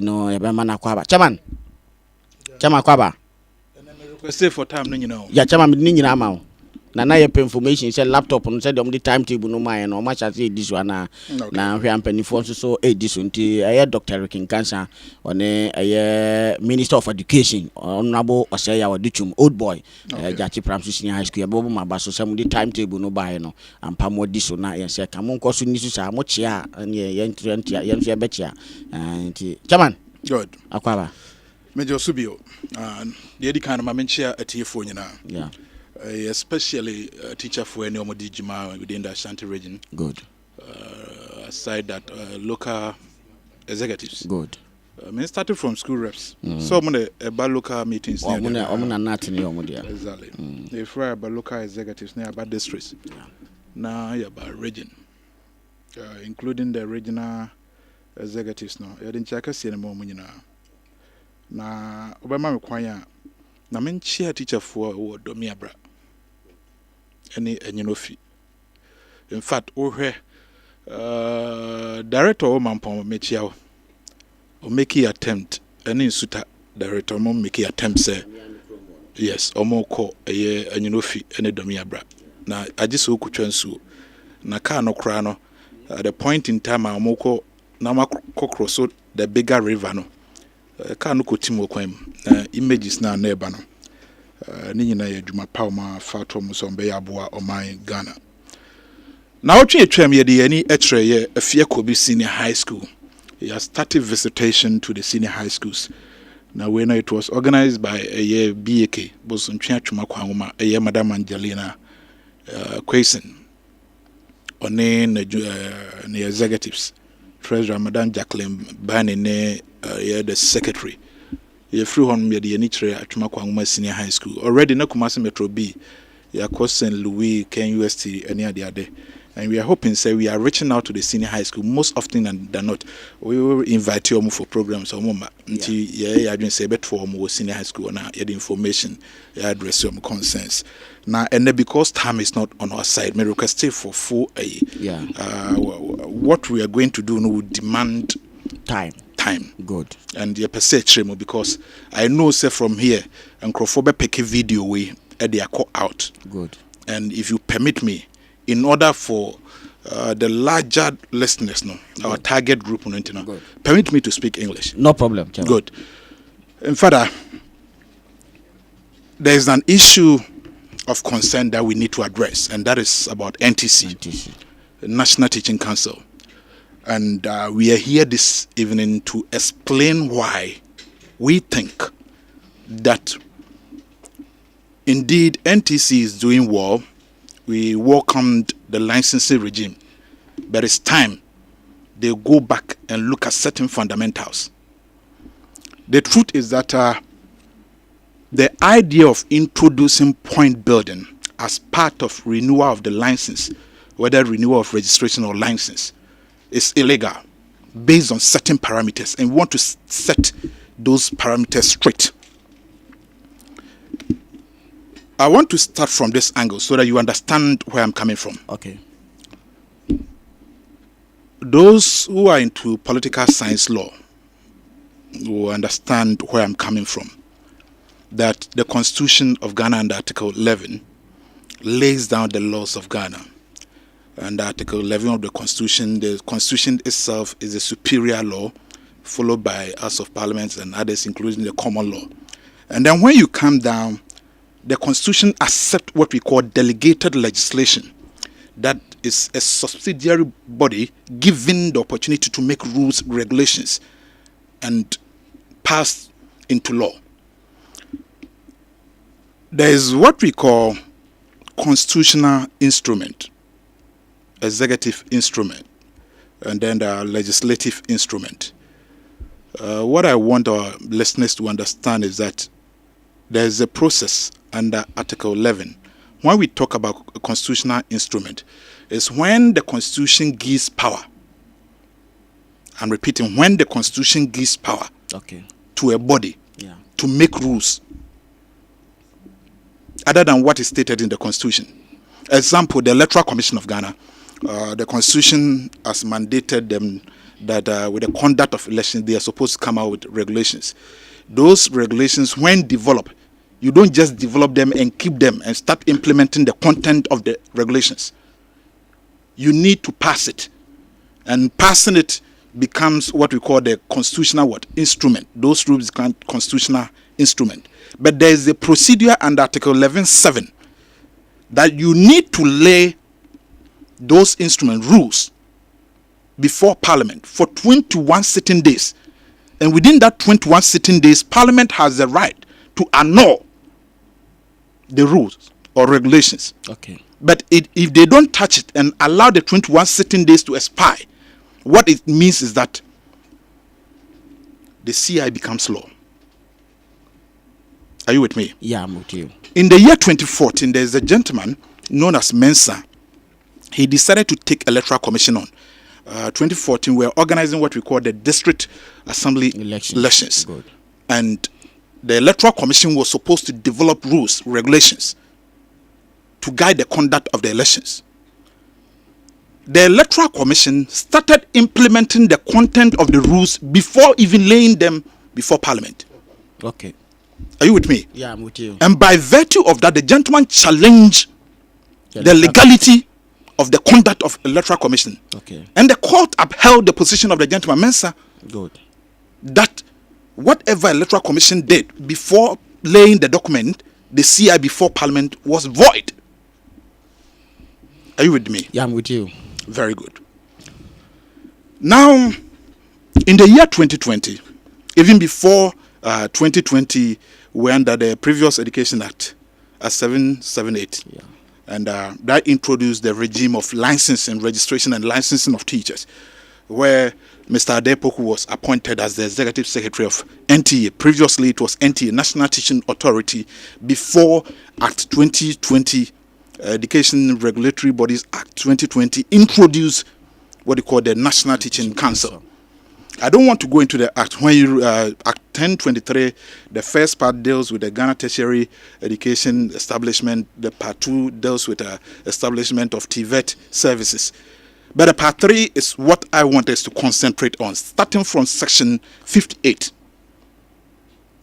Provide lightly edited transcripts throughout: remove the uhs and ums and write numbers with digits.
no e be mana kwaba chairman kwaba request for time no nyina ya chairman ni nyina ma na ye information say laptop no say dem the timetable no man no ma say this one na hwe ampanifo so this nti Dr. Rikin Cancer one Minister of Education honorable Osaya Waduchum old boy Jachi Primary Senior High School abobo ma ba so say the timetable no buy no ampamo this na ye say kam nko so ni so sa mo chia ye ntia be chia nti chairman good akwaba Major Subio the kind of menchia atiefo nyina yeah especially teacher for any Omodijima within the Ashanti region. Good. Aside that, local executives. Good. I mean, started from school reps. So many about local meetings. Exactly. They fry about local executives near about districts. Now about region, including the regional executives. No, I didn't check us anymore. Now, Obama require. Na men chair teacher for Domiabra. Any fee. In fact, director o mampon mechia o make attempt any suta director mo make attempt say yes omo ko fee any Domiabra. Na ajiso kutwansu na car no kra no at the point in time omo ko na cross the bigger river no car no kotimo kwam images na neighbor no ni nyina ya adwuma pawma fatom so mbe ya aboa oman Ghana na otwe etwam ye de ani etre ye afie kobi senior high school. He has started visitation to the senior high schools. Now when it was organized by a BAK bosontwe atwuma kwanwoma Madam Angelina Quason one ne executives Treasurer Madam Jacqueline Bani ne the secretary. You free on me the nitre at Makwangma Senior High School. Already na Kumasi Metro B, ya St. Louis, Ken UST, any other day. And we are hoping, say, we are reaching out to the senior high school most often than not. We will invite you for programs or more. Until I didn't say bet for more senior high school now, the information, address your concerns. Now, and then because time is not on our side, may request for full what we are going to do will demand time. Good. And the perception because I know say from here and Crawford pick a video way at the call out. Good. And if you permit me, in order for the larger listeners, our target group, permit me to speak English. No problem. Good. And further, there is an issue of concern that we need to address, and that is about NTC. National Teaching Council. And we are here this evening to explain why we think that indeed NTC is doing well. We welcomed the licensing regime, but it's time they go back and look at certain fundamentals. The truth is that the idea of introducing point building as part of renewal of the license, whether renewal of registration or license, is illegal based on certain parameters, and we want to set those parameters straight. I want to start from this angle so that you understand where I'm coming from. Okay. Those who are into political science law will understand where I'm coming from. That the Constitution of Ghana under Article 11 lays down the laws of Ghana. And Article 11 of the Constitution itself is a superior law, followed by House of Parliament and others, including the common law. And then when you come down, the Constitution accepts what we call delegated legislation. That is a subsidiary body given the opportunity to make rules, regulations, and pass into law. There is what we call constitutional instrument, executive instrument, and then the legislative instrument. What I want our listeners to understand is that there is a process under Article 11. When we talk about a constitutional instrument, it's when the Constitution gives power. I'm repeating, when the Constitution gives power to a body to make rules other than what is stated in the Constitution. Example, the Electoral Commission of Ghana. The Constitution has mandated them that with the conduct of elections, they are supposed to come out with regulations. Those regulations, when developed, you don't just develop them and keep them and start implementing the content of the regulations. You need to pass it. And passing it becomes what we call the constitutional instrument. Those rules become constitutional instrument. But there is a procedure under Article 11.7 that you need to lay those instrument rules before Parliament for 21 sitting days. And within that 21 sitting days, Parliament has the right to annul the rules or regulations. Okay. But if they don't touch it and allow the 21 sitting days to expire, what it means is that the CI becomes law. Are you with me? Yeah, I'm with you. In the year 2014, there's a gentleman known as Mensah. He decided to take Electoral Commission on. 2014, we're organizing what we call the District Assembly elections. Good. And the Electoral Commission was supposed to develop rules, regulations, to guide the conduct of the elections. The Electoral Commission started implementing the content of the rules before even laying them before Parliament. Okay. Are you with me? Yeah, I'm with you. And by virtue of that, the gentleman challenged the legality of the conduct of Electoral Commission. Okay. And the court upheld the position of the gentleman, Mensah, Good. that whatever Electoral Commission did before laying the document, the CI before Parliament, was void. Are you with me? Yeah, I'm with you. Very good. Now, in the year 2020, even before 2020, we're under the previous Education Act, 778. Yeah. And that introduced the regime of licensing, registration and licensing of teachers, where Mr. Adepoku was appointed as the Executive Secretary of NTA. Previously, it was NTA, National Teaching Authority, before Act 2020, Education Regulatory Bodies Act 2020, introduced what they call the National Teaching Council. I don't want to go into the act. When you Act 1023, the first part deals with the Ghana Tertiary Education Establishment. The part 2 deals with the establishment of TVET services. But the part 3 is what I want us to concentrate on, starting from section 58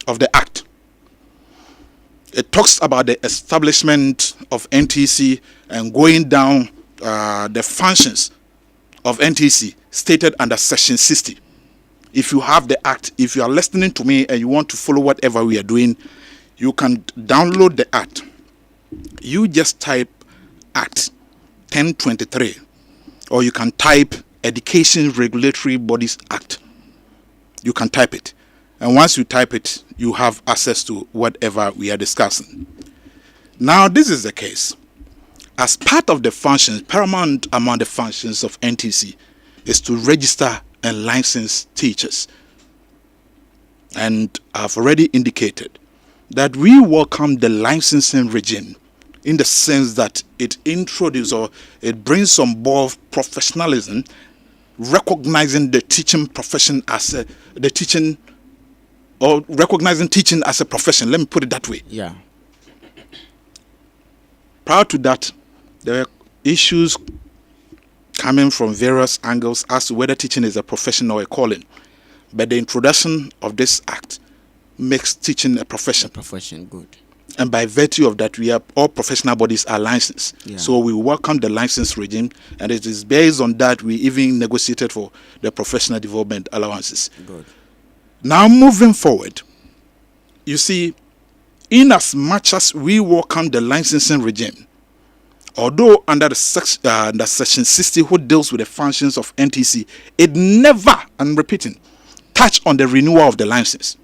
of the act. It talks about the establishment of NTC and going down the functions of NTC stated under section 60. If you have the act, if you are listening to me and you want to follow whatever we are doing, you can download the act. You just type Act 1023, or you can type Education Regulatory Bodies Act. You can type it. And once you type it, you have access to whatever we are discussing. Now, this is the case. As part of the functions, paramount among the functions of NTC is to register and license teachers. And I've already indicated that we welcome the licensing regime in the sense that it introduces or it brings on board professionalism, recognizing the teaching profession as recognizing teaching as a profession. Let me put it that way. Yeah. Prior to that, there were issues coming from various angles as to whether teaching is a profession or a calling. But the introduction of this act makes teaching a profession. Profession, good. And by virtue of that, we have all professional bodies are licensed. Yeah. So we welcome the license regime, and it is based on that we even negotiated for the professional development allowances. Good. Now moving forward, you see, in as much as we welcome the licensing regime, although under the section 60, which deals with the functions of NTC, it never, I'm repeating, touch on the renewal of the license.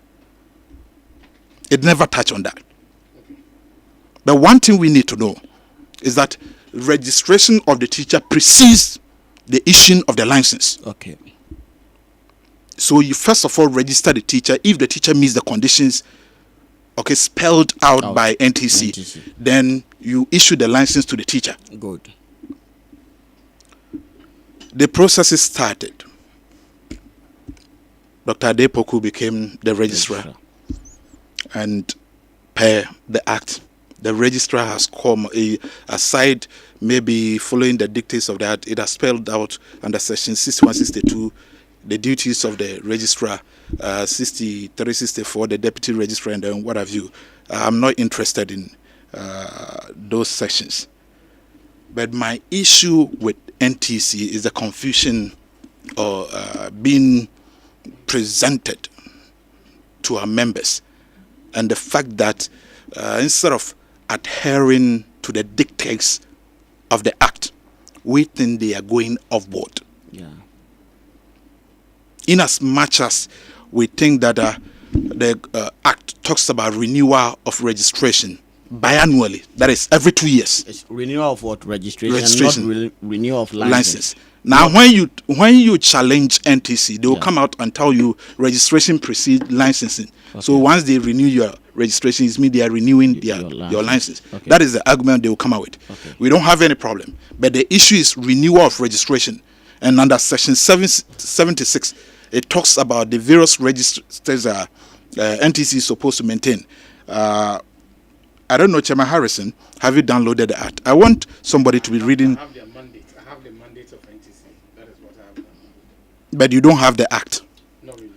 It never touch on that. But one thing we need to know is that registration of the teacher precedes the issuing of the license. Okay. So you first of all register the teacher. If the teacher meets the conditions, okay, spelled out by NTC, then you issue the license to the teacher. Good. The process is started. Dr. Adepoku became the registrar. And per the act, the registrar has come aside, maybe following the dictates of that, it has spelled out under section 6162 the duties of the registrar, 63, 64, the deputy registrar, and then what have you. I'm not interested in those sections. But my issue with NTC is the confusion or being presented to our members, and the fact that instead of adhering to the dictates of the Act, we think they are going off-board. Yeah. In as much as we think that the Act talks about renewal of registration biannually, that is every 2 years. It's renewal of what? Registration. Not renewal of license. Now, when you challenge NTC, they will come out and tell you registration precedes licensing. Okay. So once they renew your registration, it means they are renewing your license. Okay. That is the argument they will come out with. Okay. We don't have any problem. But the issue is renewal of registration. And under Section 76, it talks about the various registers NTC is supposed to maintain. I don't know, Chairman Harrison, have you downloaded the Act? I want somebody to be reading. I have their mandate. I have the mandate of NTC. That is what I have done. But you don't have the Act. No, really.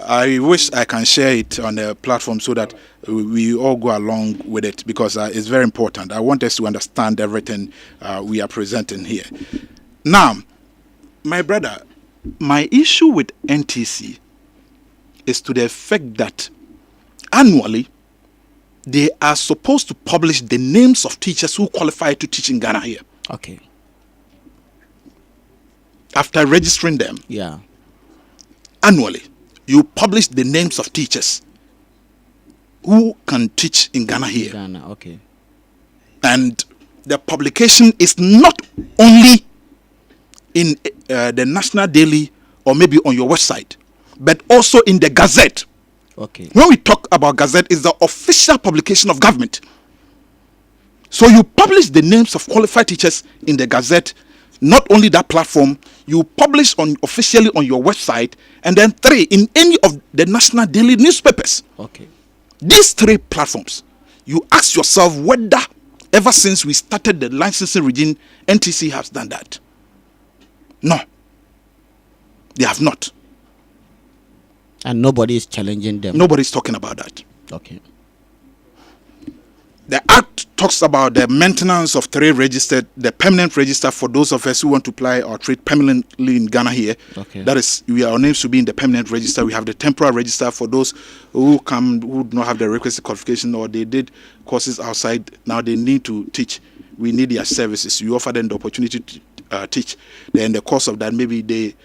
I wish I can share it on the platform so that we all go along with it, because it's very important. I want us to understand everything we are presenting here. Now, my brother, my issue with NTC is to the effect that annually they are supposed to publish the names of teachers who qualify to teach in Ghana here. Okay. After registering them, yeah, annually, you publish the names of teachers who can teach in Ghana here. Ghana, okay. And the publication is not only in the National Daily or maybe on your website, but also in the Gazette. Okay. When we talk about Gazette, it's the official publication of government. So you publish the names of qualified teachers in the Gazette. Not only that platform, you publish officially on your website, and then 3 in any of the National Daily newspapers. Okay. These 3 platforms, you ask yourself whether ever since we started the licensing regime, NTC has done that. No, they have not. And nobody is challenging them. Nobody is talking about that. Okay. The Act talks about the maintenance of 3 registered, the permanent register for those of us who want to apply or trade permanently in Ghana here. Okay. That is, our names should be in the permanent register. We have the temporary register for those who do not have the requisite qualification, or they did courses outside. Now they need to teach. We need their services. You offer them the opportunity to teach. Then in the course of that, maybe they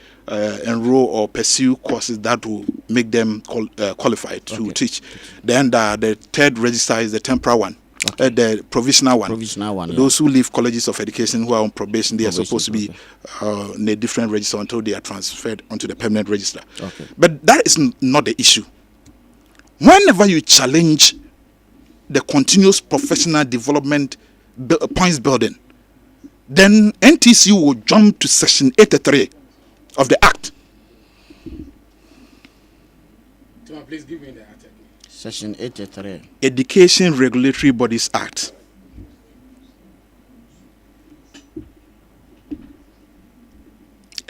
enroll or pursue courses that will make them qualified to teach. Then the 3rd register is the temporary one. Okay. The provisional one. Those who leave colleges of education who are on probation, they are supposed to be in a different register until they are transferred onto the permanent register. Okay. But that is not the issue. Whenever you challenge the continuous professional development points building, then NTC will jump to Section 83 of the Act. Please give me the Act. Section 83. Education Regulatory Bodies Act.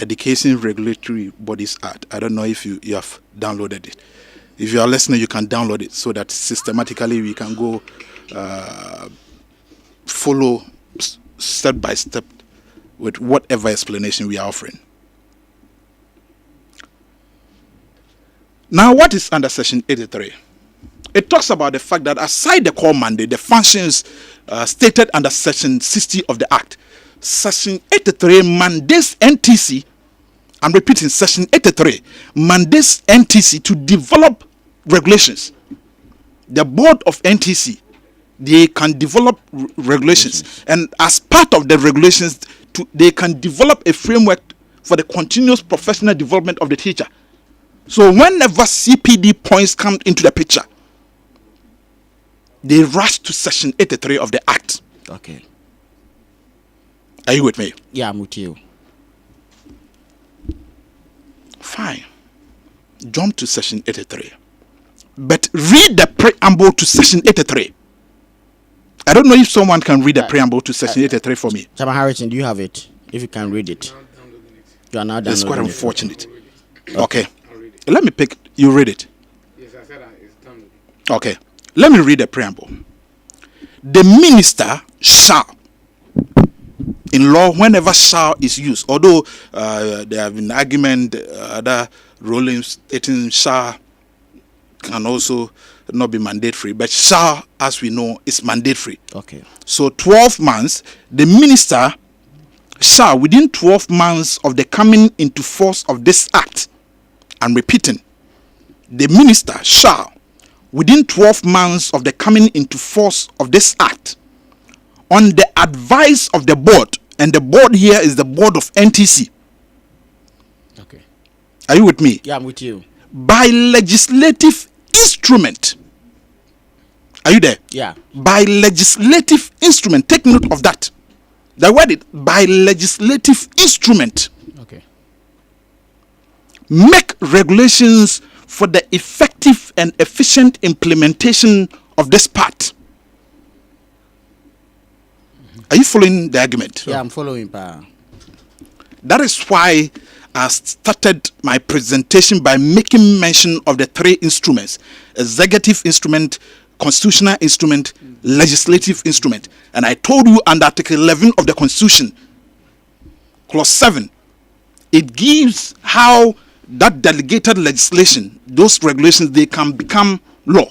Education Regulatory Bodies Act. I don't know if you have downloaded it. If you are listening, you can download it so that systematically we can go follow step by step with whatever explanation we are offering. Now, what is under Section 83? It talks about the fact that aside the core mandate, the functions stated under Section 60 of the Act, Section 83 mandates NTC, I'm repeating, Section 83 mandates NTC to develop regulations. The board of NTC, they can develop regulations, and as part of the regulations, they can develop a framework for the continuous professional development of the teacher. So whenever CPD points come into the picture, they rush to Section 83 of the Act. Okay. Are you with me? Yeah, I'm with you. Fine. Jump to Section 83. But read the preamble to Section 83. I don't know if someone can read the preamble to Section 83 for me. Chairman Harrison, do you have it? If you can read it. You are now downloading it. It's quite unfortunate. Okay. I'll read it. Let me pick. You read it. Yes, I said it's done. Okay. Let me read the preamble. The minister shall. In law, whenever shall is used, although there have been argument, other rulings stating shall can also not be mandatory, but shall, as we know, is mandatory. Okay. So 12 months, the minister shall, within 12 months of the coming into force of this act, I'm repeating, the minister shall, within 12 months of the coming into force of this act, on the advice of the board, and the board here is the board of NTC. Okay. Are you with me? Yeah, I'm with you. By legislative instrument. Are you there? Yeah. By legislative instrument. Take note of that. The word is by legislative instrument. Okay. Make regulations for the effective and efficient implementation of this part. Are you following the argument? Yeah, I'm following, Pa. That is why I started my presentation by making mention of the three instruments: executive instrument, constitutional instrument, legislative instrument. And I told you under Article 11 of the Constitution, Clause 7, it gives how that delegated legislation, those regulations, they can become law.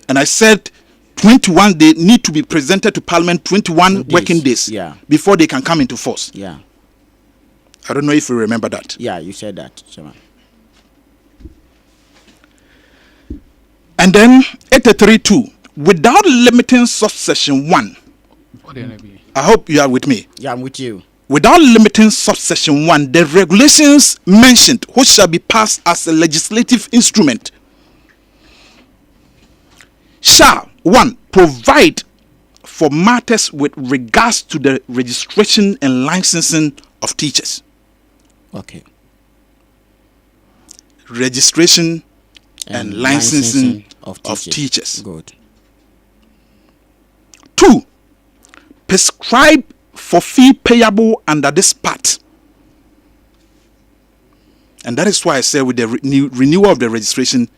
And I said 21, they need to be presented to Parliament 21 working days before they can come into force. Yeah. I don't know if you remember that. Yeah, you said that, Chairman. And then 83.2, without limiting subsection 1. I hope you are with me. Yeah, I'm with you. Without limiting subsection 1, the regulations mentioned, which shall be passed as a legislative instrument, shall, 1, provide for matters with regards to the registration and licensing of teachers. Okay. Registration and licensing of teachers. Good. 2, prescribe for fee payable under this part. And that is why I said with the renewal of the registration,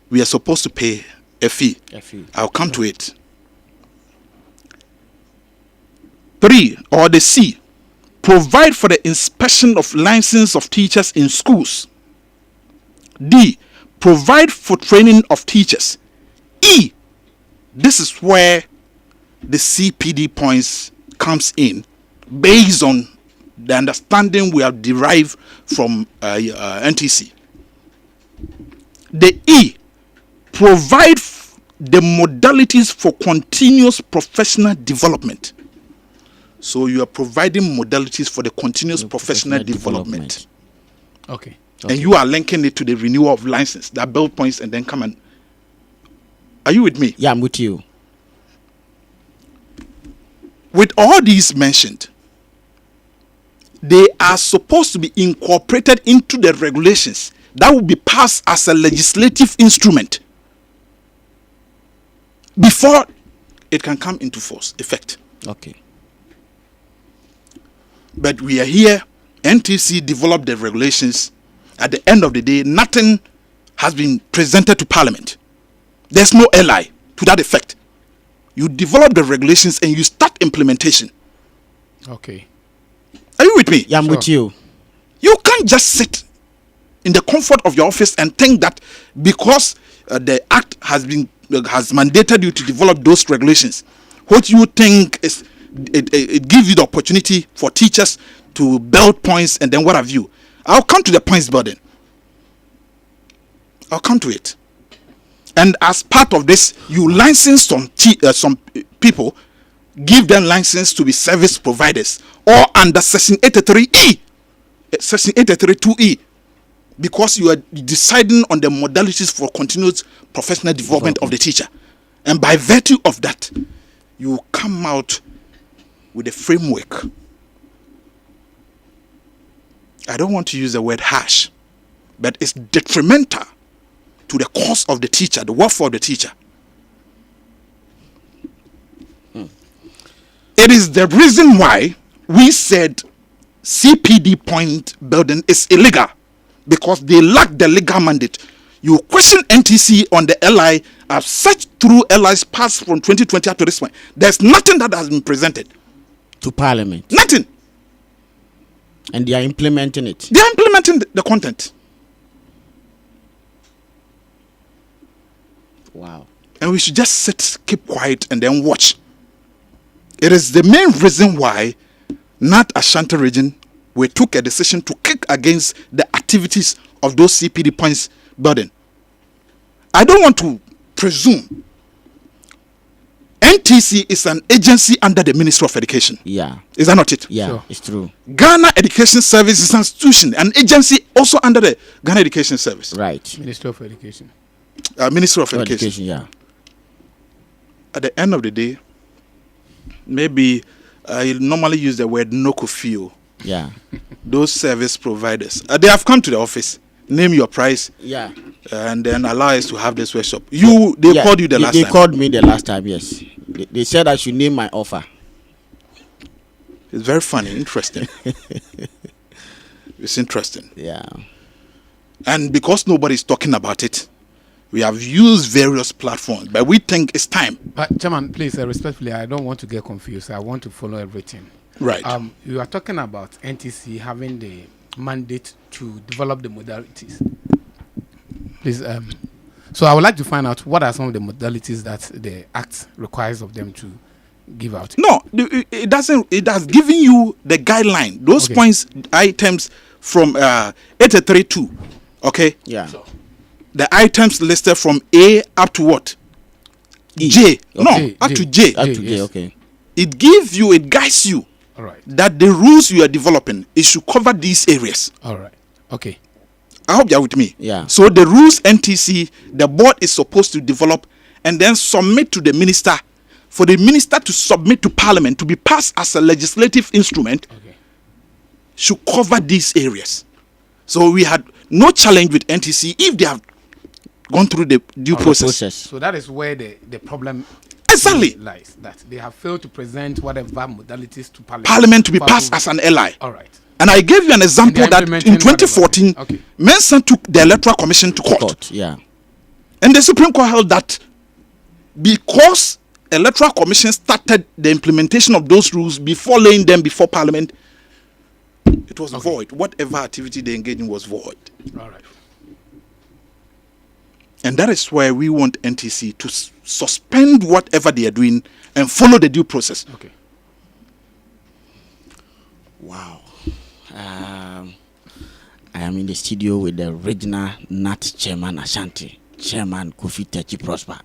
we are supposed to pay a fee. I'll come to it. 3, or the C, provide for the inspection of license of teachers in schools. D, provide for training of teachers. E, this is where the CPD points comes in, based on the understanding we have derived from NTC. The E, provide the modalities for continuous professional development. So you are providing modalities for the continuous professional development. Okay. And you are linking it to the renewal of license, that build points, and then come and. Are you with me? Yeah, I'm with you. With all these mentioned, they are supposed to be incorporated into the regulations that will be passed as a legislative instrument before it can come into force, effect. Okay. But we are here, NTC developed the regulations. At the end of the day, nothing has been presented to Parliament. There's no LI to that effect. You develop the regulations and you start implementation. Okay. Are you with me? Yeah, I'm with you. You can't just sit in the comfort of your office and think that because the act has mandated you to develop those regulations, what you think is it gives you the opportunity for teachers to build points and then what have you. I'll come to the points burden. I'll come to it. And as part of this, you license some people, give them license to be service providers, or under Section 83E, Section 832E, because you are deciding on the modalities for continuous professional development of the teacher. And by virtue of that, you come out with a framework. I don't want to use the word harsh, but it's detrimental to the cause of the teacher, the welfare of the teacher. It is the reason why we said CPD point building is illegal because they lack the legal mandate. You question NTC on the LI. I've searched through LI's past from 2020 up to this point. There's nothing that has been presented to Parliament. Nothing. And they are implementing it. They are implementing the content. Wow. And we should just sit, keep quiet, and then watch. It is the main reason why North Ashanti region, we took a decision to kick against the activities of those CPD points building. I don't want to presume. NTC is an agency under the Ministry of Education. Yeah. Is that not it? Yeah, Sure. it's true. Ghana Education Service is an institution, an agency also under the Ghana Education Service. Right. Minister of Education. Ministry of Education. Yeah. At the end of the day, maybe I normally use the word no-kufio. Yeah. Those service providers. They have come to the office, name your price, Yeah. and then allow us to have this workshop. They called you the last time. They called me the last time, yes. They said I should name my offer. It's very funny, interesting. It's interesting. Yeah. And because nobody's talking about it, we have used various platforms, but we think it's time. But Chairman, please, respectfully, I don't want to get confused. I want to follow everything. Right. You are talking about NTC having the mandate to develop the modalities. Please, so I would like to find out what are some of the modalities that the Act requires of them to give out. No, it doesn't. It has given you the guideline. Those Okay. points, items from 832. Okay. Yeah. The items listed from A up to what? J. No, Okay, up J. to J. Up to yes. day, okay. It gives you, it guides you All right. that the rules you are developing, it should cover these areas. All right. Okay. I hope you are with me. Yeah. So the rules NTC, the board is supposed to develop and then submit to the minister, for the minister to submit to Parliament to be passed as a legislative instrument, Okay. should cover these areas. So we had no challenge with NTC if they have gone through the due process. So that is where the problem Exactly. lies. That they have failed to present whatever modalities to Parliament. Parliament to be passed as an ally. All right. And I gave you an example And they're that in implementing 2014, whatever. Okay. Mensa took the Electoral Commission to court. Court, yeah. And the Supreme Court held that because Electoral Commission started the implementation of those rules before laying them before Parliament, it was void. Whatever activity they engaged in was void. All right. And that is why we want NTC to suspend whatever they are doing and follow the due process. Okay. Wow. I am in the studio with the original NAT chairman Ashanti, Chairman Kofi Techi Prosper,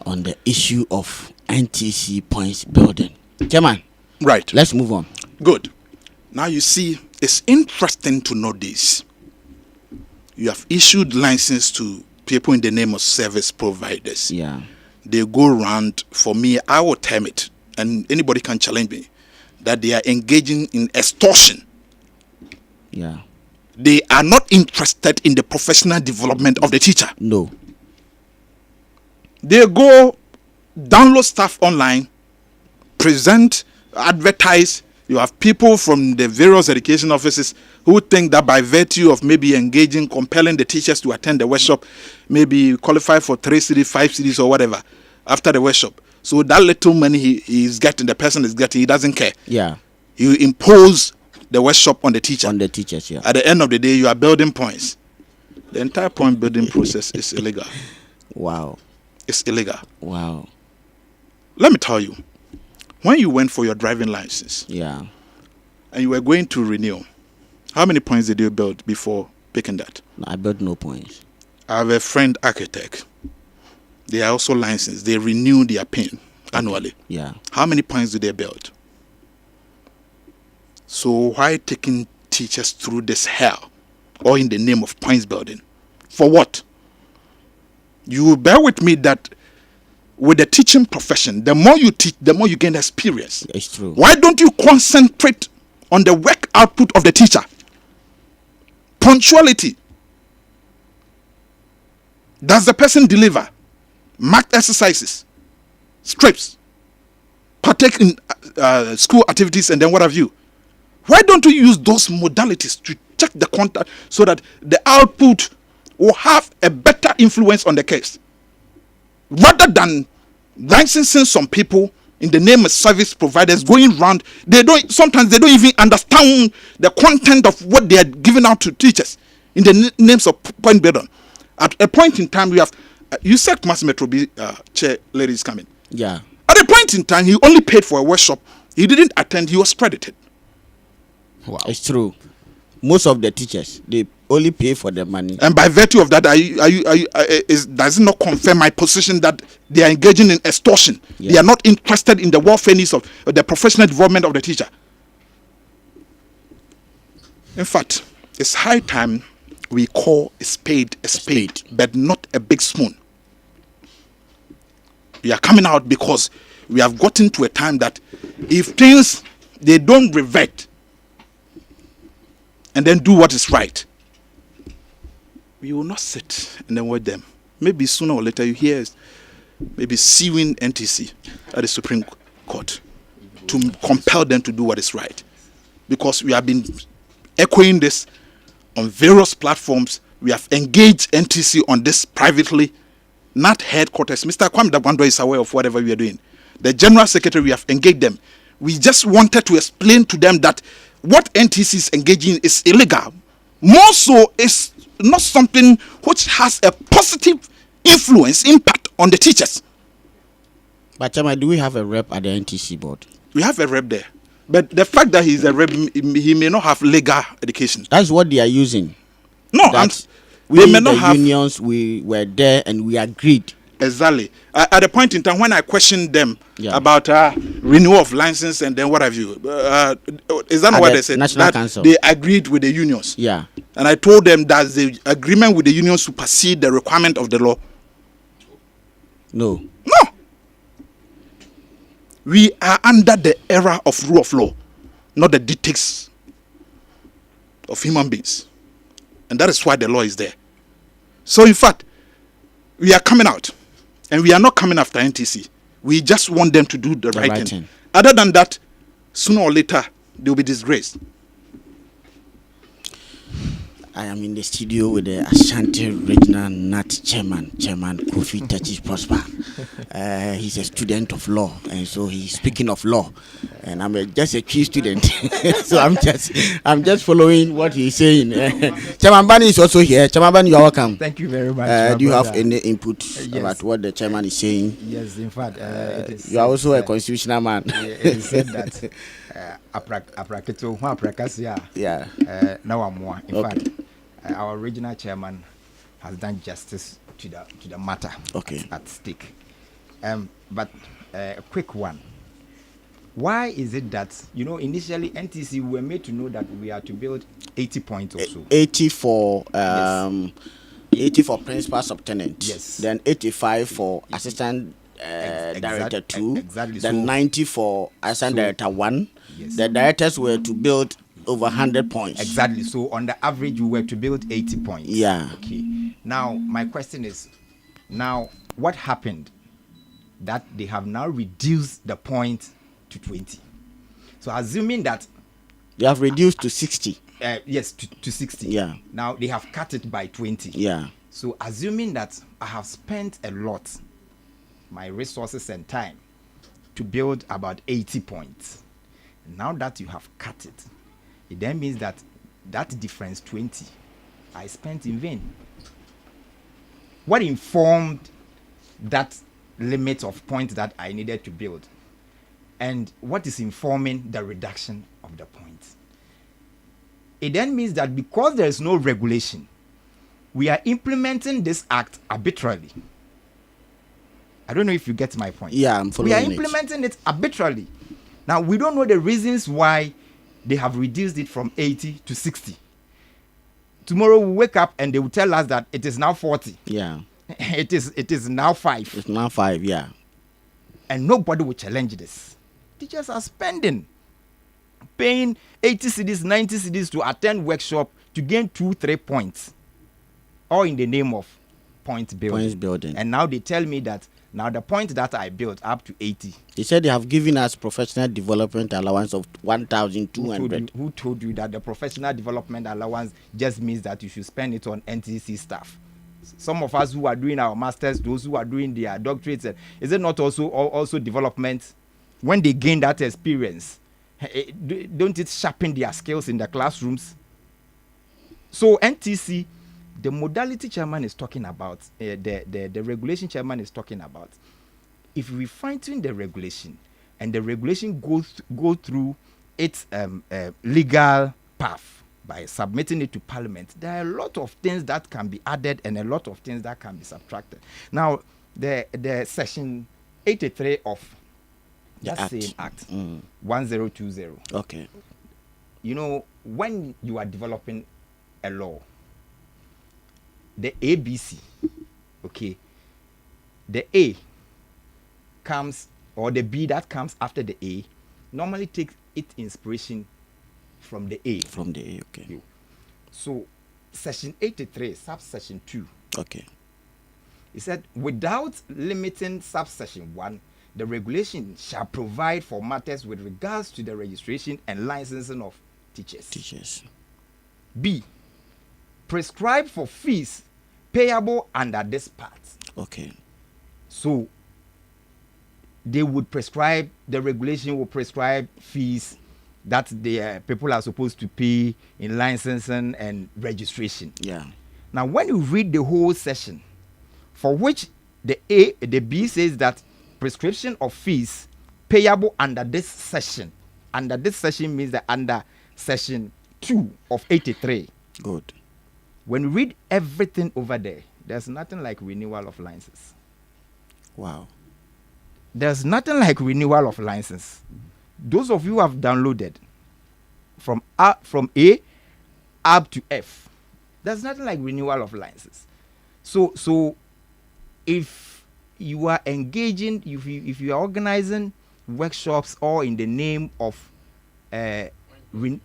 on the issue of NTC points building. Chairman, Right. let's move on. Good. Now you see, it's interesting to know this. You have issued license to people in the name of service providers. Yeah. They go around, for me, I will term it, and anybody can challenge me, that they are engaging in extortion. Yeah. They are not interested in the professional development of the teacher. No. They go download stuff online, present, advertise. You have people from the various education offices who think that by virtue of maybe engaging, compelling the teachers to attend the workshop, maybe qualify for 3 cities, 5 cities or whatever after the workshop. So that little money he is getting, the person is getting, he doesn't care. Yeah. You impose the workshop on the teacher. On the teachers, yeah. At the end of the day, you are building points. The entire point building process is illegal. Wow. It's illegal. Wow. Let me tell you, when you went for your driving license Yeah. and you were going to renew, how many points did you build before picking that? No, I built no points. I have a friend architect. They are also licensed. They renew their PIN annually. Yeah. How many points do they build? So why taking teachers through this hell, or in the name of points building? For what? You will bear with me that with the teaching profession, the more you teach, the more you gain experience. It's true. Why don't you concentrate on the work output of the teacher? Punctuality. Does the person deliver marked exercises, scripts, partake in school activities, and then what have you? Why don't you use those modalities check the content so that the output will have a better influence on the case. Rather than licensing some people in the name of service providers going around, sometimes they don't even understand the content of what they are giving out to teachers in the names of point building. At a point in time, we have you said Mass Metro chair ladies coming. Yeah. At a point in time, he only paid for a workshop. He didn't attend. He was credited. Wow. It's true. Most of the teachers, they only pay for the money. And by virtue of that, does it not confirm my position that they are engaging in extortion? Yes. They are not interested in the welfare needs of the professional development of the teacher. In fact, it's high time we call a spade, but not a big spoon. We are coming out because we have gotten to a time that if things, they don't revert and then do what is right, we will not sit and then wait them. Maybe sooner or later you hear maybe suing NTC at the Supreme Court to compel them to do what is right. Because we have been echoing this on various platforms. We have engaged NTC on this privately, not headquarters. Mr. Kwame Dabando is aware of whatever we are doing. The General Secretary, we have engaged them. We just wanted to explain to them that what NTC is engaging is illegal. More so, it's not something which has a positive impact on the teachers. But Chama, do we have a rep at the NTC board? We have a rep there. But the fact that he's a rep, he may not have legal education. That's what they are using. No, they may not have unions. We were there and we agreed. Exactly. At the point in time when I questioned them about renewal of license and then what have you, is that not what they said? National Council. They agreed with the unions. Yeah. And I told them that the agreement with the unions supersede the requirement of the law. No. No. We are under the era of rule of law, not the dictates of human beings. And that is why the law is there. So in fact, we are coming out. And we are not coming after NTC. We just want them to do the right thing. Other than that, sooner or later, they will be disgraced. I am in the studio with the Ashanti Regional NAT Chairman Kofi Tachi Prosper. He's a student of law, and so he's speaking of law. And I'm just a key student, so I'm just following what he's saying. Chairman Bani is also here. Chairman Bani, you are welcome. Thank you very much. Do you have any input about what the chairman is saying? Yes, in fact, you are also a constitutional man. It is said that now I'm more. In fact, our regional chairman has done justice to the matter at stake. But a quick one. Why is it that, initially NTC were made to know that we are to build 80 points or so? 80 for 80 for principal subtenant. Yes. Then 85 for assistant director 2. Exactly. Then 90 for assistant director 1. Yes. The directors were to build over 100 points. Exactly. So on the average, we were to build 80 points. Yeah. Okay. Now, my question is, what happened that they have now reduced the point to 20? So assuming that they have reduced to 60. Yes, to 60. Yeah. Now they have cut it by 20. Yeah. So assuming that I have spent a lot, my resources and time, to build about 80 points. Now that you have cut it, it then means that difference 20 I spent in vain. What informed that limit of points that I needed to build? And what is informing the reduction of the points? It then means that because there is no regulation, we are implementing this act arbitrarily. I don't know if you get my point. Yeah, I'm following. We are implementing it arbitrarily. Now, we don't know the reasons why they have reduced it from 80 to 60. Tomorrow we wake up and they will tell us that it is now 40. Yeah. It is now 5. It's now 5, yeah. And nobody will challenge this. Teachers are paying 80 cedis, 90 cedis to attend workshop to gain 2-3 points. All in the name of point building. Points building. And now they tell me that Now, the point that I built up to 80. They said they have given us professional development allowance of 1,200. Who told you that the professional development allowance just means that you should spend it on NTC staff? Some of us who are doing our masters, those who are doing their doctorates, is it not also development? When they gain that experience, don't it sharpen their skills in the classrooms? So NTC, the modality chairman is talking about, the regulation chairman is talking about, if we fine-tune the regulation and the regulation go through its legal path by submitting it to Parliament, there are a lot of things that can be added and a lot of things that can be subtracted. Now, the section 83 of that same act, 1020. Okay. You know, when you are developing a law, the ABC, okay, the A comes, or the B that comes after the A, normally takes its inspiration from the A. From the A, okay. So, section 83, subsection 2. Okay. It said, without limiting subsection 1, the regulation shall provide for matters with regards to the registration and licensing of teachers. B, prescribe for fees payable under this part. Okay. So, they would prescribe, the regulation will prescribe fees that the people are supposed to pay in licensing and registration. Yeah. Now, when you read the whole section, for which the B says that prescription of fees payable under this section means that under section 2 of 83. Good. When you read everything over there, there's nothing like renewal of license. Wow. There's nothing like renewal of license. Those of you who have downloaded from A up to F, there's nothing like renewal of license. So if you are engaging, if you are organizing workshops all in the name of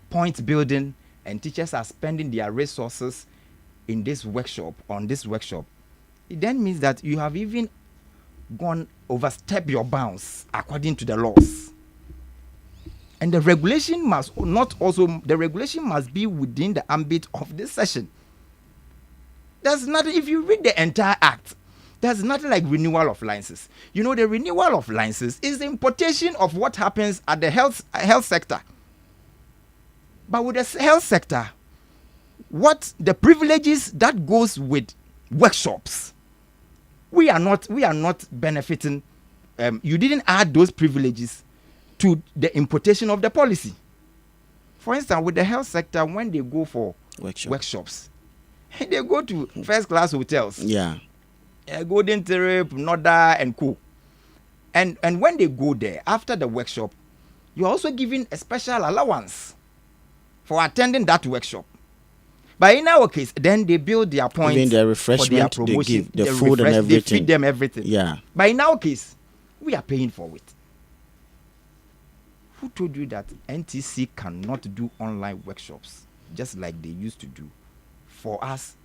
point building, and teachers are spending their resources in this workshop, it then means that you have even overstep your bounds according to the laws. And the regulation must be within the ambit of this session. There's nothing, if you read the entire act, there's nothing like renewal of licenses. You know, the renewal of licenses is the importation of what happens at the health sector. But with the health sector, what the privileges that goes with workshops, we are not benefiting. You didn't add those privileges to the importation of the policy. For instance, with the health sector, when they go for workshops, they go to first-class hotels. Yeah. Golden Trip, Noda, and Co. And when they go there, after the workshop, you're also given a special allowance for attending that workshop. But in our case, then they build their points. Even the refreshment, for their promotion, they give the food and everything. They feed them everything. Yeah. But in our case, we are paying for it. Who told you that NTC cannot do online workshops just like they used to do, for us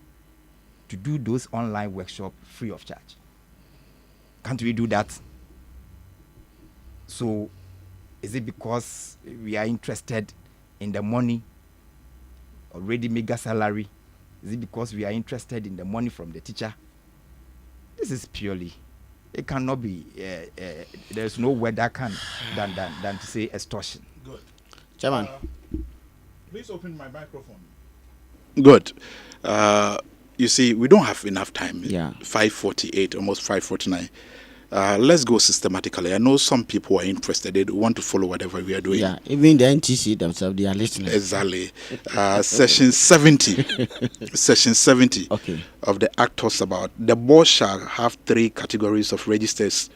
to do those online workshops free of charge? Can't we do that? So, is it because we are interested in the money, already mega salary? Is it because we are interested in the money from the teacher? This is purely, it cannot be, there's no word that can than to say extortion. Good. Chairman. Please open my microphone. Good. You see, we don't have enough time. Yeah. 5:48, almost 5:49. Let's go systematically. I know some people are interested. They want to follow whatever we are doing. Yeah, even the NTC themselves, they are listening. Exactly. Section 70. Section 70 okay. of the Act talks about the board shall have 3 categories of registers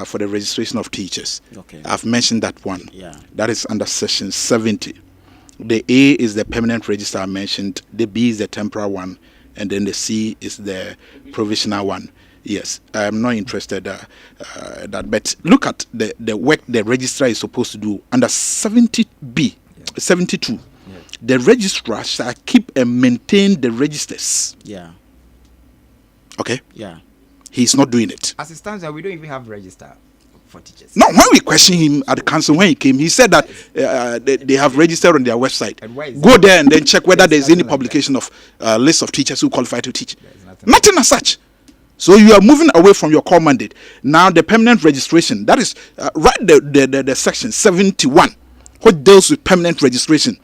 for the registration of teachers. Okay. I've mentioned that one. Yeah. That is under Section 70. The A is the permanent register I mentioned. The B is the temporary one. And then the C is the provisional one. Yes, I am not interested that. But look at the work the registrar is supposed to do under 70B, 72. Yeah. The registrar shall keep and maintain the registers. Yeah. Okay. Yeah. he's not doing it. As it stands now, we don't even have register for teachers. No, when we questioned him at the council when he came, he said that they have registered on their website. Go there and then check whether there's any publication of list of teachers who qualify to teach. Nothing as such. So you are moving away from your core mandate. Now the permanent registration, that is right the section 71, what deals with permanent registration.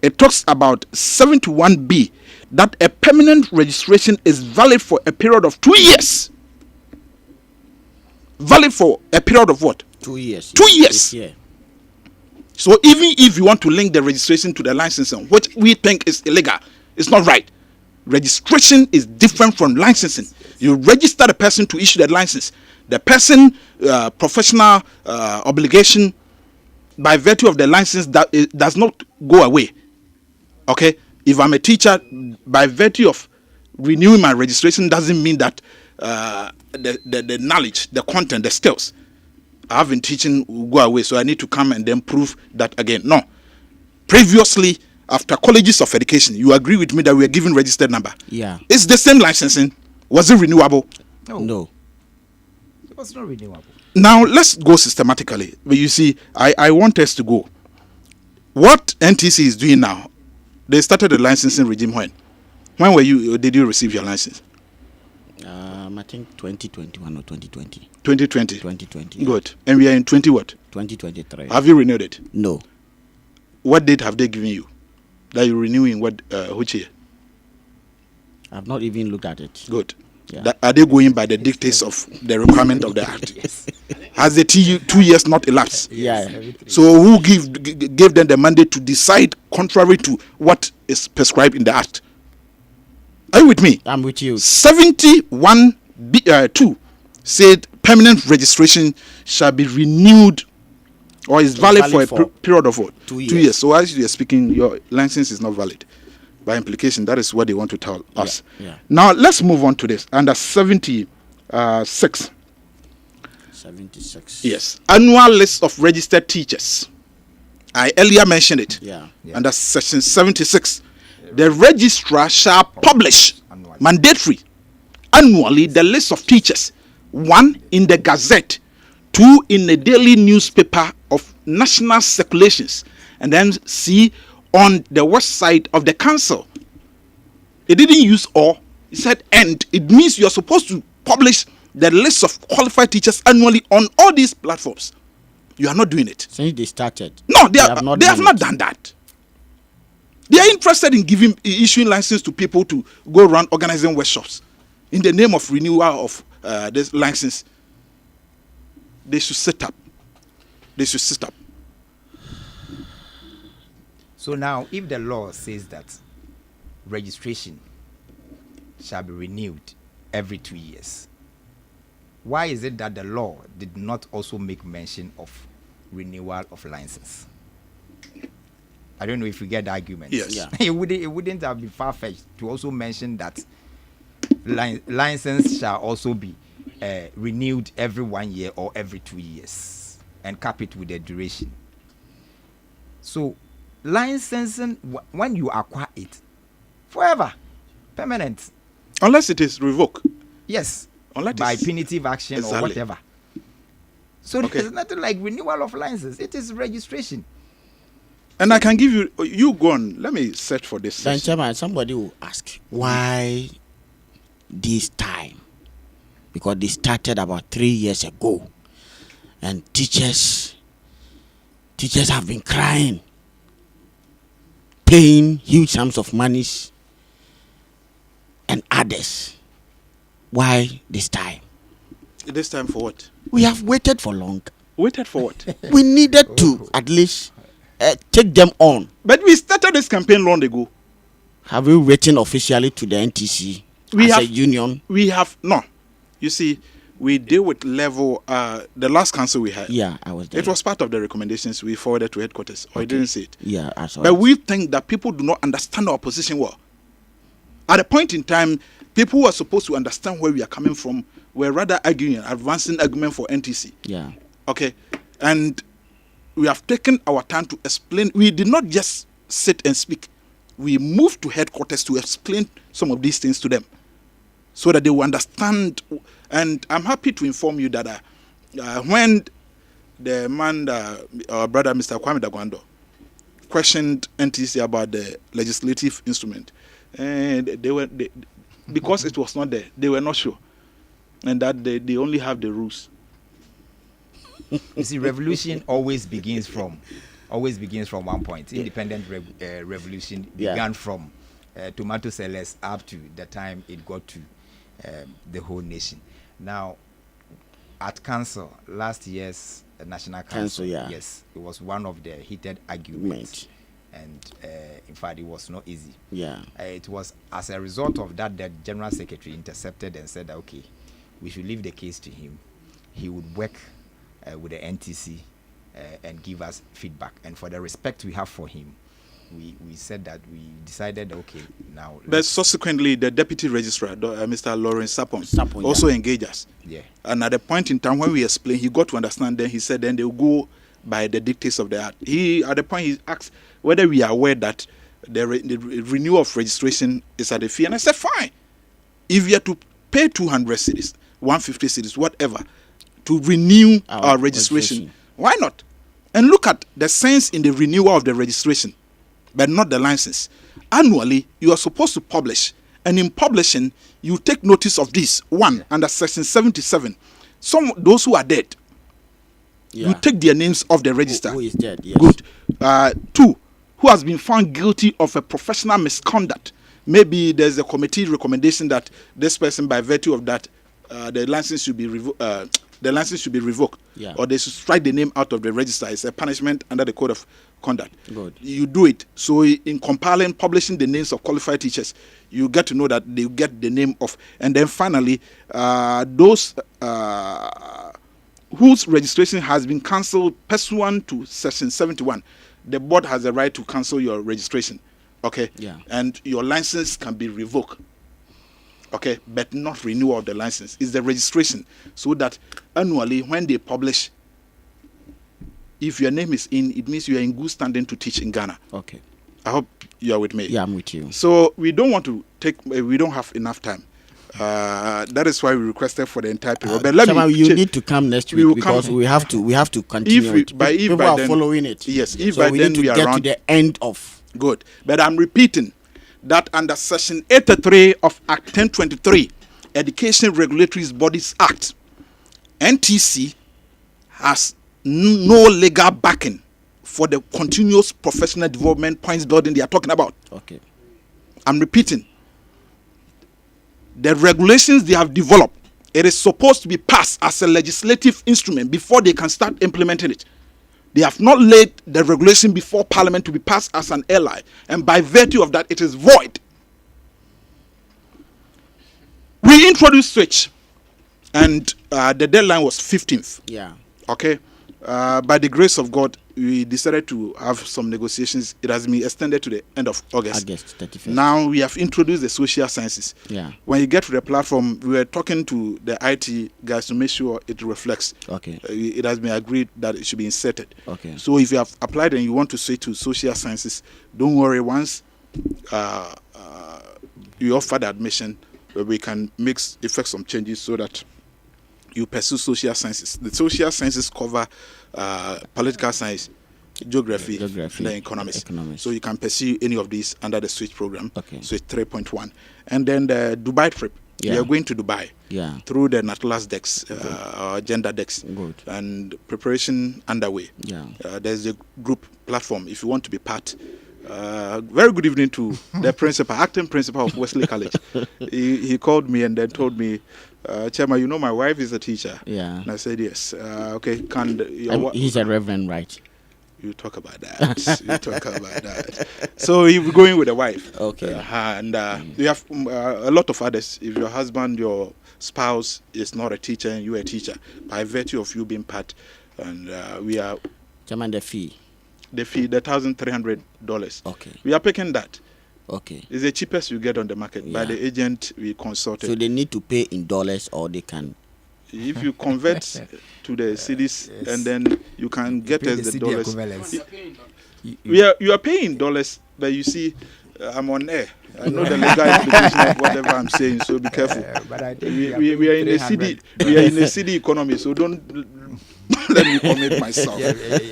It talks about 71B, that a permanent registration is valid for a period of 2 years. Valid for a period of what? 2 years. 2 years. Yeah. So even if you want to link the registration to the licensing, which we think is illegal, it's not right. Registration is different from licensing. You register the person to issue the license. The person professional obligation by virtue of the license that it does not go away. Okay, if I'm a teacher, by virtue of renewing my registration doesn't mean that the knowledge, the content, the skills I have in teaching will go away. So I need to come and then prove that again. No. Previously, after colleges of education, you agree with me that we are given registered number. Yeah. It's the same licensing. Was it renewable? No. It was not renewable. Now let's go systematically. But you see, I want us to go. What NTC is doing now, they started the licensing regime when? When did you receive your license? I think 2021 or 2020. 2020. 2020. Good. And we are in 20 what? 2023. Have you renewed it? No. What date have they given you? That you're renewing which year? I've not even looked at it. Good. Yeah. Are they going by the dictates of the requirement of the act? Has the 2 years not elapsed? Yeah. So who gave them the mandate to decide contrary to what is prescribed in the act? Are you with me? I'm with you. 71(2) said permanent registration shall be renewed or is valid for a period of what? 2 years. 2 years. So as you are speaking, your license is not valid. By implication, that is what they want to tell us. Yeah. Now let's move on to this. Under 76. 76. Yes. Annual list of registered teachers. I earlier mentioned it. Yeah. Under section 76. The registrar shall publish mandatory annually the list of teachers. 1 in the Gazette, 2 in the daily newspaper of national circulations, and then C on the website of the council. It didn't use or, it said and. It means you're supposed to publish the list of qualified teachers annually on all these platforms. You are not doing it. Since they started. No, they have not done that. They are interested in issuing license to people to go around organizing workshops in the name of renewal of this license. They should set up. So now, if the law says that registration shall be renewed every 2 years, why is it that the law did not also make mention of renewal of license? I don't know if you get the argument. Yes. Yeah. it wouldn't have been far-fetched to also mention that license shall also be renewed every 1 year or every 2 years and cap it with a duration. So licensing, when you acquire it, forever, permanent. Unless it is revoked. Yes. Unless by punitive action or whatever. So okay. There's nothing like renewal of license. It is registration. And I can give you go on. Let me search for this. Then, Chairman, somebody will ask, why this time? Because they started about 3 years ago. And teachers have been crying, paying huge sums of money, and others. Why this time? This time for what? We have waited for long. Waited for what? We needed to at least take them on. But we started this campaign long ago. Have you written officially to the NTC a union? We have no. You see, we deal with level. The last council we had. Yeah, I was there. It was part of the recommendations we forwarded to headquarters. Or I didn't say it. Yeah, I saw but it. we think that people do not understand our position well. At a point in time, people who are supposed to understand where we are coming from were rather arguing and advancing argument for NTC. Yeah. Okay, and we have taken our time to explain. We did not just sit and speak. We moved to headquarters to explain some of these things to them so that they will understand And I'm happy to inform you that when the man, our brother Mr. Kwame Dagwando, questioned NTC about the legislative instrument, and they because it was not there, they were not sure, and that they only have the rules. You see, revolution always begins from one point. Independent revolution began from tomato sellers up to the time it got to the whole nation. Now, at council, last year's National Council, yes, it was one of the heated arguments. And in fact, it was not easy. Yeah. It was as a result of that the General Secretary intercepted and said, okay, we should leave the case to him. He would work with the NTC and give us feedback. And for the respect we have for him, we said that we decided, okay, now. But subsequently, the Deputy Registrar, Mr. Lawrence Sapon also engaged us. Yeah. And at the point in time when we explained, he got to understand. Then he said, then they'll go by the dictates of the act. At the point he asked whether we are aware that the renewal of registration is at a fee, and I said, fine. If you have to pay 200 cedis, 150 cedis, whatever, to renew our registration, why not? And look at the sense in the renewal of the registration, but not the license. Annually, you are supposed to publish, and in publishing, you take notice of this. One, under Section 77, those who are dead, you take their names off the register. Who is dead? Yes. Good. Two, who has been found guilty of a professional misconduct. Maybe there's a committee recommendation that this person, by virtue of that, the license should be revoked, or they should strike the name out of the register. It's a punishment under the Code of Conduct. Good. You do it. So in compiling, publishing the names of qualified teachers, you get to know that they get the name of. And then finally, those whose registration has been cancelled pursuant to Section 71, the board has the right to cancel your registration. Okay? Yeah. And your license can be revoked. Okay? But not renewal of the license. It's the registration. So that annually, when they publish, if your name is in, it means you are in good standing to teach in Ghana. Okay. I hope you are with me. Yeah, I'm with you. So we don't want to we don't have enough time. That is why we requested for the entire period. But you need to come next week because we have to continue People are following it. Yes, if so by we then need to we are get around. to the end of. Good. But I'm repeating that under Section 83 of Act 1023, Education Regulatory Bodies Act, NTC has no legal backing for the continuous professional development points building they are talking about. Okay. I'm repeating. The regulations they have developed, it is supposed to be passed as a legislative instrument before they can start implementing it. They have not laid the regulation before Parliament to be passed as an ally, and by virtue of that, it is void. We introduced switch, and the deadline was 15th. Yeah. Okay. By the grace of God, we decided to have some negotiations. It has been extended to the end of August. August 31st. Now we have introduced the social sciences. Yeah. When you get to the platform, we were talking to the IT guys to make sure it reflects. Okay. It has been agreed that it should be inserted. Okay. So if you have applied and you want to switch to social sciences, don't worry. Once you offer the admission, we can effect some changes so that you pursue social sciences. The social sciences cover political science, geography, and economics. So you can pursue any of these under the switch program. Okay. Switch 3.1. And then the Dubai trip. We are going to Dubai through the NATLAS DEX, agenda DEX. Good. And preparation underway. Yeah. There's a group platform if you want to be part. Very good evening to the principal, acting principal of Wesley College. He called me and then told me, Chairman, you know my wife is a teacher. Yeah. And I said, yes. Okay, he's a reverend, right? You talk about that. So you're going with a wife. Okay. And you have a lot of others. If your husband, your spouse is not a teacher and you're a teacher, by virtue of you being part, and we are... Chairman, the fee, the $1,300. Okay. We are picking that. Okay. It's the cheapest you get on the market. By the agent we consulted. So they need to pay in dollars or they can... If you convert to the cedis, and then you can get us the dollars. You are paying dollars, but you see, I'm on air. I know the legal implication of whatever I'm saying, so be careful. But I think We are in a city. We are in a city economy, so don't let me commit myself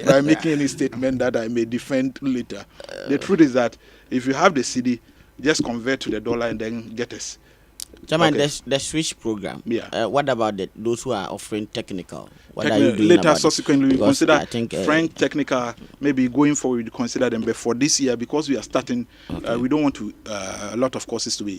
by making any statement that I may defend later. The truth is that if you have the city, just convert to the dollar and then get us. Chairman, Okay. the switch program. Yeah. What about those who are offering technical? What are you doing Later, about it? subsequently, we Because consider I think, Frank technical. Maybe going forward, we consider them. But for this year, because we are starting, we don't want to a lot of courses to be